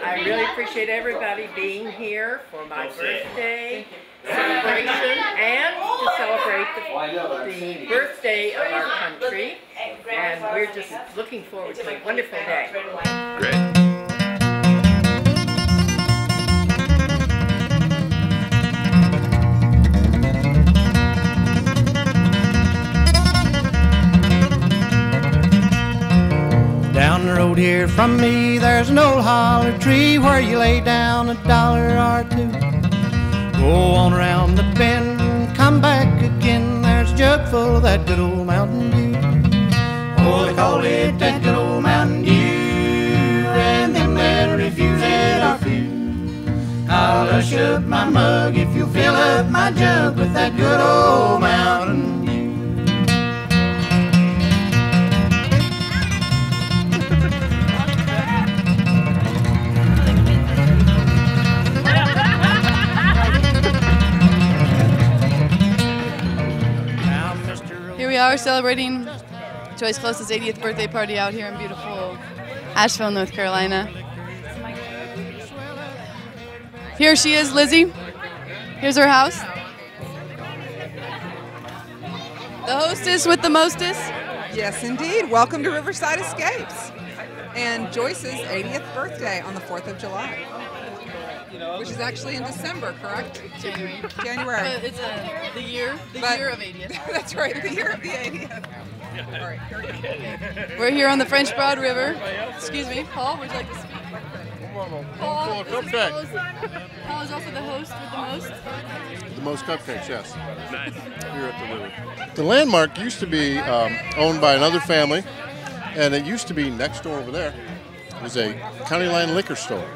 I really appreciate everybody being here for my birthday celebration and to celebrate the birthday of our country. And we're just looking forward to a wonderful day. Great. Down the road here from me, there's an old holler tree where you lay down $1 or $2. Go on around the bend and come back again. There's a jug full of that good old Mountain Dew. Oh, they call it that good old Mountain Dew, and them that refuse it are few. I'll hush up my mug if you fill up my jug with that good old Mountain Dew. Here we are celebrating Joyce Close's 80th birthday party out here in beautiful Asheville, North Carolina. Here she is, Lizzie. Here's her house. The hostess with the mostest. Yes, indeed. Welcome to Riverside Escapes. And Joyce's 80th birthday on the 4th of July. Which is actually in December, correct? January. January. But it's the year of 80th. That's right, the year of the 80th. All right, here we go. We're here on the French Broad River. Excuse me, Paul, would you like to speak? Paul is also the host with the most. The most cupcakes, yes. Nice. Here at the river. The landmark used to be owned by another family, and it used to be next door over there. It was a county line liquor store.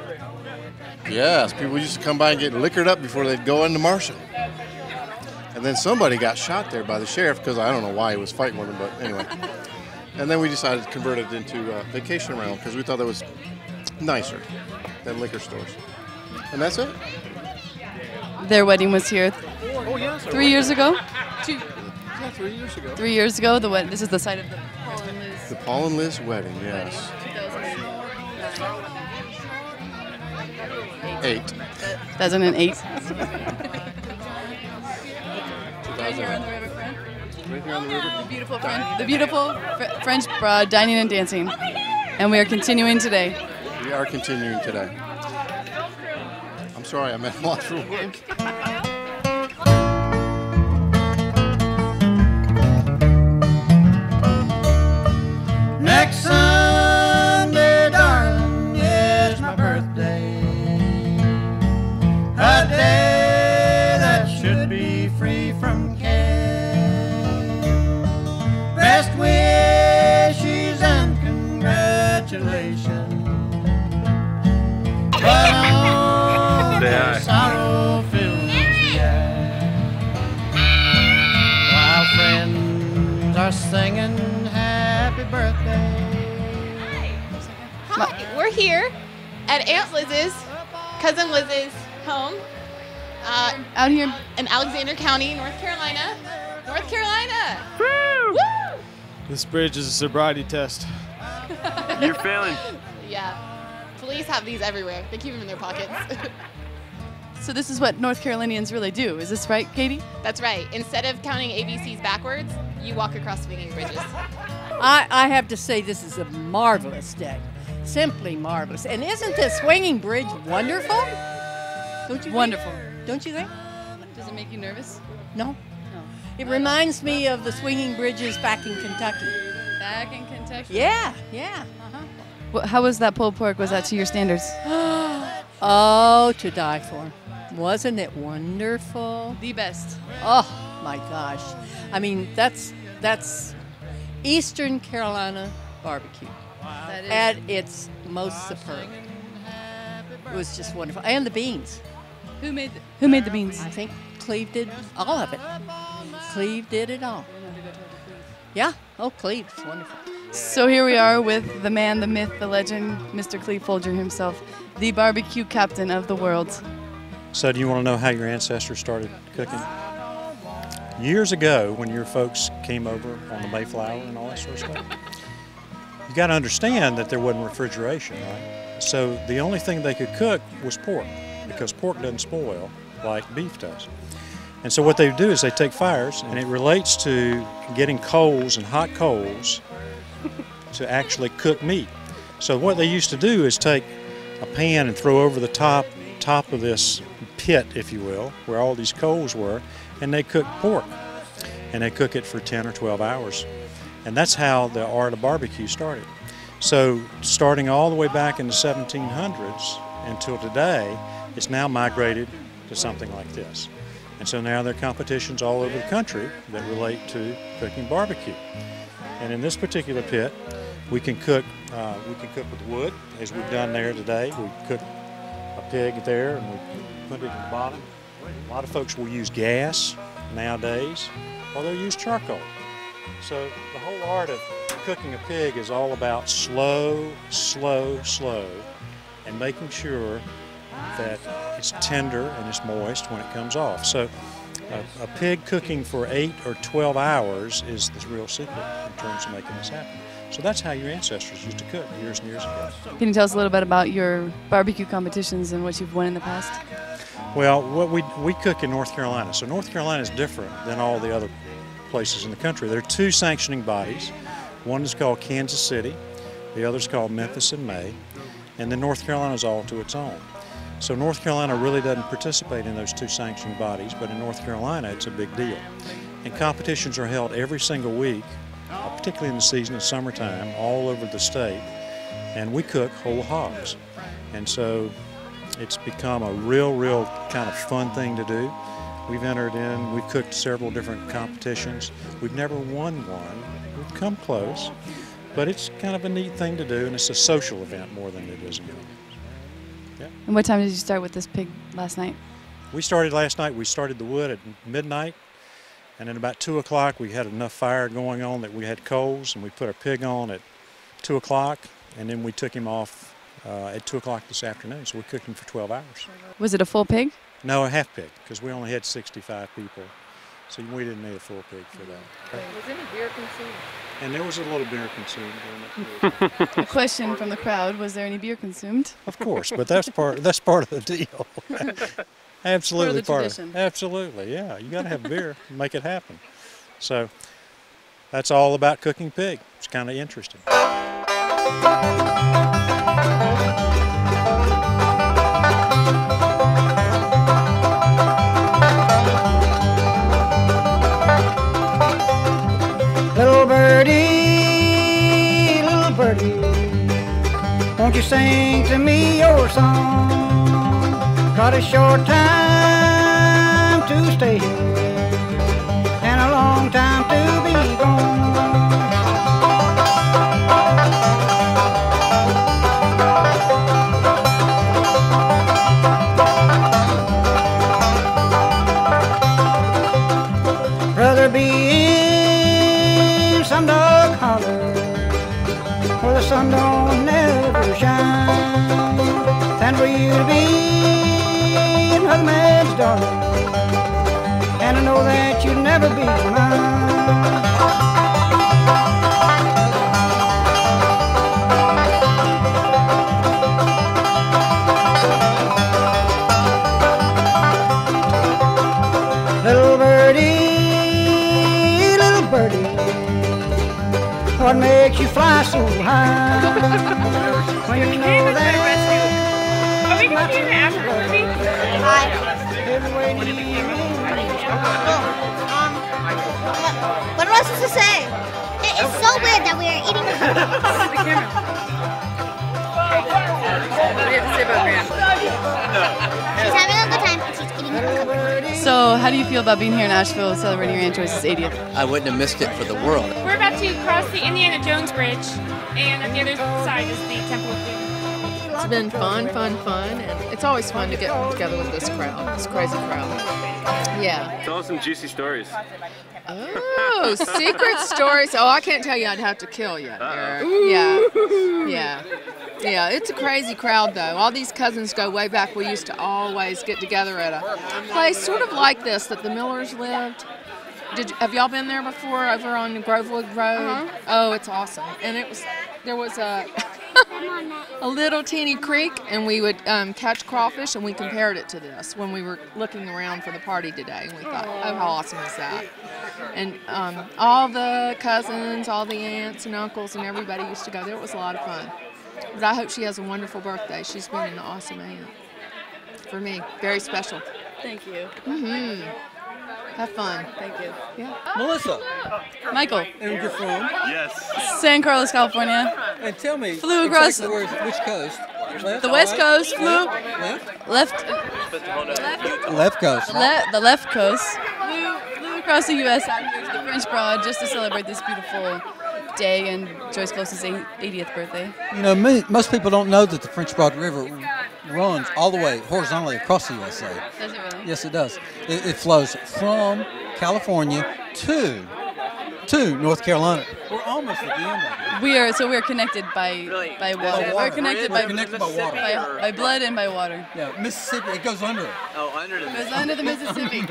Yes, people used to come by and get liquored up before they'd go into Marshall. And then somebody got shot there by the sheriff because I don't know why he was fighting with him, but anyway. And then we decided to convert it into a vacation rental because we thought that was nicer than liquor stores. And that's it. Their wedding was here Oh, yes. 3 years ago. Yeah, 3 years ago. 3 years ago. This is the site of the Paul and Liz. The Paul and Liz wedding, yes. 2008. 2008. Right here on the riverfront. Right here on the river. The beautiful French Broad dining and dancing. And we are continuing today. We are continuing today. I'm sorry, I meant a lot for work. Next Sunday, darling, is my birthday. A day that should be free from care. Best wishes and congratulations. But only sorrow fills the air. While friends are singing happy birthday. Hi, we're here at Aunt Liz's, Cousin Liz's home out here in Alexander County, North Carolina. North Carolina! Woo! Woo! This bridge is a sobriety test. You're failing. Yeah. Police have these everywhere. They keep them in their pockets. So this is what North Carolinians really do. Is this right, Katie? That's right. Instead of counting ABCs backwards, you walk across swinging bridges. I have to say this is a marvelous day. Simply marvelous. And isn't the swinging bridge wonderful? Don't you Wonderful. Think? Don't you think? Does it make you nervous? No. No. It reminds me of the swinging bridges back in Kentucky. Back in Kentucky? Yeah, yeah. How was that pulled pork? Was that to your standards? Oh, to die for. Wasn't it wonderful? The best. Oh, my gosh. I mean, that's Eastern Carolina barbecue That is. at its most superb. It was just wonderful. And the beans. Who made the beans? I think Cleve did all of it. Cleve did it all. Yeah. Oh, Cleve's wonderful. So here we are with the man, the myth, the legend, Mr. Cleve Folger himself, the barbecue captain of the world. So do you want to know how your ancestors started cooking? Years ago, when your folks came over on the Mayflower and all that sort of stuff, you got to understand that there wasn't refrigeration, right? So the only thing they could cook was pork, because pork doesn't spoil like beef does. And so what they do is they take fires, and it relates to getting coals and hot coals to actually cook meat. So what they used to do is take a pan and throw over the top of this pit, if you will, where all these coals were, and they cook pork. And they cook it for 10 or 12 hours. And that's how the art of barbecue started. So starting all the way back in the 1700s until today, it's now migrated to something like this. And so now there are competitions all over the country that relate to cooking barbecue. And in this particular pit, we can cook with wood, as we've done there today. We cook a pig there and we put it in the bottom. A lot of folks will use gas nowadays, or they'll use charcoal. So the whole art of cooking a pig is all about slow, slow, slow, and making sure that it's tender and it's moist when it comes off. So a pig cooking for 8 or 12 hours is the real secret in terms of making this happen. So that's how your ancestors used to cook years and years ago. Can you tell us a little bit about your barbecue competitions and what you've won in the past? Well, what we cook in North Carolina. So North Carolina is different than all the other places in the country. There are 2 sanctioning bodies. One is called Kansas City, the other is called Memphis and May, and then North Carolina is all to its own. So North Carolina really doesn't participate in those 2 sanctioning bodies, but in North Carolina it's a big deal. And competitions are held every single week, particularly in the season of summertime, all over the state, and we cook whole hogs. And so it's become a real kind of fun thing to do. We've cooked several different competitions. We've never won one. We've come close, but it's kind of a neat thing to do, and it's a social event more than it is a game. Yeah. And what time did you start with this pig last night? We started last night. We started the wood at midnight, and then about 2 o'clock we had enough fire going on that we had coals, and we put our pig on at 2 o'clock, and then we took him off at 2 o'clock this afternoon, so we cooked him for 12 hours. Was it a full pig? No, a half pig, because we only had 65 people, so we didn't need a full pig for that. Was any beer consumed? And there was a little beer consumed during it. A question from the crowd, was there any beer consumed? Of course, but that's part of the deal. Absolutely part of it. Absolutely, yeah. You got to have beer to make it happen. So that's all about cooking pig. It's kind of interesting. Little birdie, won't you sing to me your song? Got a short time to stay here and a long time to be gone. Rather be in some dark holler where the sun don't never shine than for you to be another man's daughter, and I know that you'd never be mine. Little birdie, what makes you fly so high? When you know that Are we going to do the African movie? What am I supposed to say? It's so weird that we are eating the camera. What do you have to say about Grandma? She's having a good time and she's eating the cookie. So how do you feel about being here in Asheville celebrating your Aunt Joyce's 80th? I wouldn't have missed it for the world. We're about to cross the Indiana Jones Bridge, and on the other side is the Temple of Doom. It's been fun, and it's always fun to get together with this crowd, this crazy crowd. Yeah. Tell us some juicy stories. Oh, secret stories. Oh, I can't tell you. I'd have to kill you. Yeah, it's a crazy crowd, though. All these cousins go way back. We used to always get together at a place sort of like this that the Millers lived. Have y'all been there before, over on Grovewood Road? Oh, it's awesome. And there was a a little teeny creek, and we would catch crawfish, and we compared it to this when we were looking around for the party today. And we thought, oh, how awesome is that? And all the cousins, all the aunts and uncles, and everybody used to go there. It was a lot of fun. But I hope she has a wonderful birthday. She's been an awesome aunt for me. Very special. Thank you. Mm-hmm. Have fun. Thank you. Yeah. Melissa. Michael. And you're from? Yes. San Carlos, California. And tell me, Flew across which coast? Left, the West right, Coast. Flew left coast. The left coast. Flew across the U.S. out here to the French Broad just to celebrate this beautiful day and Joyce Close's 80th birthday. You know, most people don't know that the French Broad River runs all the way horizontally across the USA. Does it really? Yes, it does. It flows from California to North Carolina. We're almost at the end of it. We're connected by water. We're connected by water. By blood and by water. Yeah, Mississippi. It goes under it. Oh, under the It goes under the Mississippi.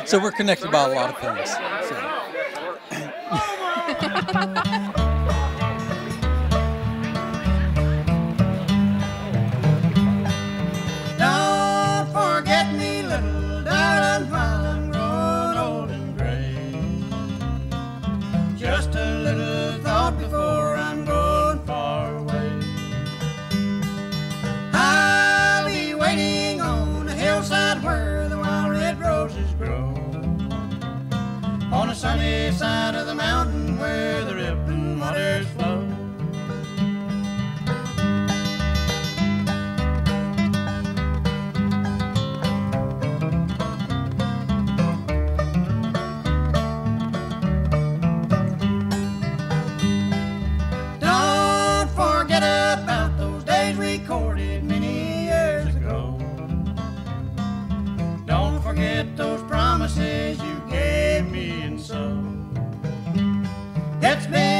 So we're connected by a lot of things. So. Don't forget me, little darling, while I'm growing old and gray. Just a little thought before I'm going far away. I'll be waiting on the hillside where the wild red roses grow, on the sunny side of the mountain where the rippling waters flow. Don't forget about those days recorded many years ago. Don't forget those promises you gave me, and so that's been